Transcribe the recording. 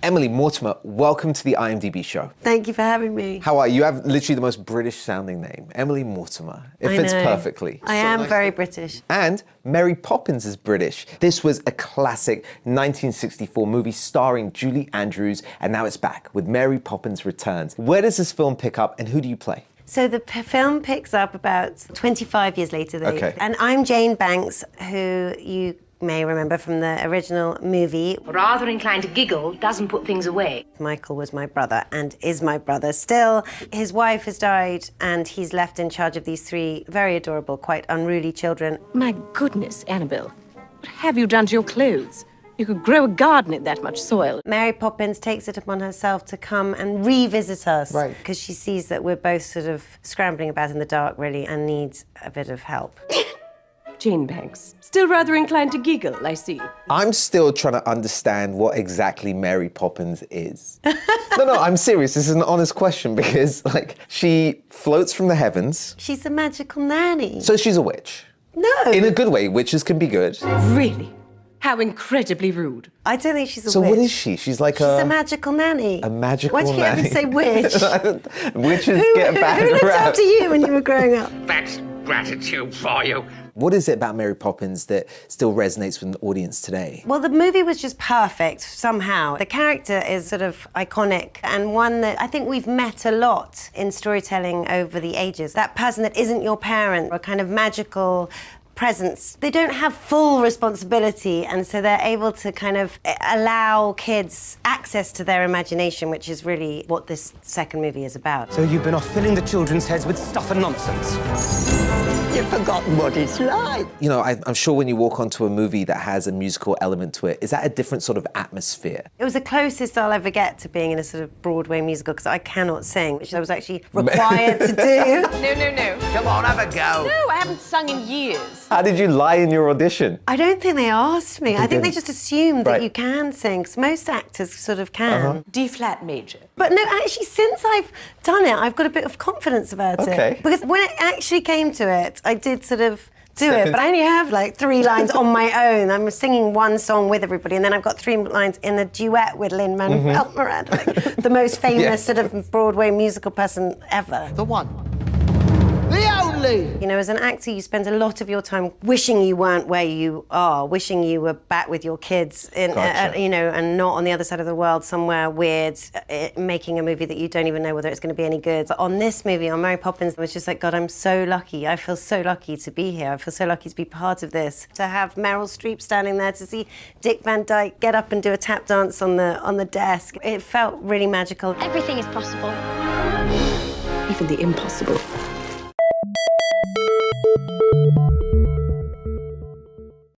Emily Mortimer, welcome to the IMDb show. Thank you for having me. How are you? You have literally the most British sounding name, Emily Mortimer. It fits perfectly. I am very British. And Mary Poppins is British. This was a classic 1964 movie starring Julie Andrews, and now it's back with Mary Poppins Returns. Where does this film pick up and who do you play? So the film picks up about 25 years later. Okay. And I'm Jane Banks, who you may remember from the original movie. Rather inclined to giggle, doesn't put things away. Michael was my brother and is my brother still. His wife has died and he's left in charge of these three very adorable, quite unruly children. My goodness, Annabelle, what have you done to your clothes? You could grow a garden in that much soil. Mary Poppins takes it upon herself to come and revisit us. Right. Because she sees that we're both sort of scrambling about in the dark, really, and needs a bit of help. Jane Banks, still rather inclined to giggle, I see. I'm still trying to understand what exactly Mary Poppins is. No, I'm serious. This is an honest question because, like, she floats from the heavens. She's a magical nanny. So she's a witch. No. In a good way. Witches can be good. Really? How incredibly rude. I don't think she's a So witch. what is she? She's like She's a magical nanny. A magical nanny. Why did you ever say witch? Witches get bad Who looked rap. after you when you were growing up? That's gratitude for you. What is it about Mary Poppins that still resonates with the audience today? Well, the movie was just perfect, somehow. The character is sort of iconic and one that I think we've met a lot in storytelling over the ages. That person that isn't your parent, a kind of magical presence. They don't have full responsibility, and so they're able to kind of allow kids access to their imagination, which is really what this second movie is about. So you've been off filling the children's heads with stuff and nonsense. You've forgotten what it's like. You know, I'm sure when you walk onto a movie that has a musical element to it, is that a different sort of atmosphere? It was the closest I'll ever get to being in a sort of Broadway musical, because I cannot sing, which I was actually required to do. No. Come on, have a go. No, I haven't sung in years. How did you lie in your audition? I don't think they asked me. I think they just assumed that Right. you can sing, because most actors sort of can. D flat major. But no, actually, since I've done it, I've got a bit of confidence about Okay. it. Because when it actually came to it, I did sort of do it, but I only have like 3 lines on my own. I'm singing one song with everybody, and then I've got 3 lines in a duet with Lin-Manuel Miranda, like the most famous sort of Broadway musical person ever. The one. The only. You know, as an actor, you spend a lot of your time wishing you weren't where you are, wishing you were back with your kids, you know, and not on the other side of the world, somewhere weird, making a movie that you don't even know whether it's going to be any good. But on this movie, on Mary Poppins, it was just like, God, I'm so lucky. I feel so lucky to be here. I feel so lucky to be part of this. To have Meryl Streep standing there, to see Dick Van Dyke get up and do a tap dance on the desk. It felt really magical. Everything is possible. Even the impossible.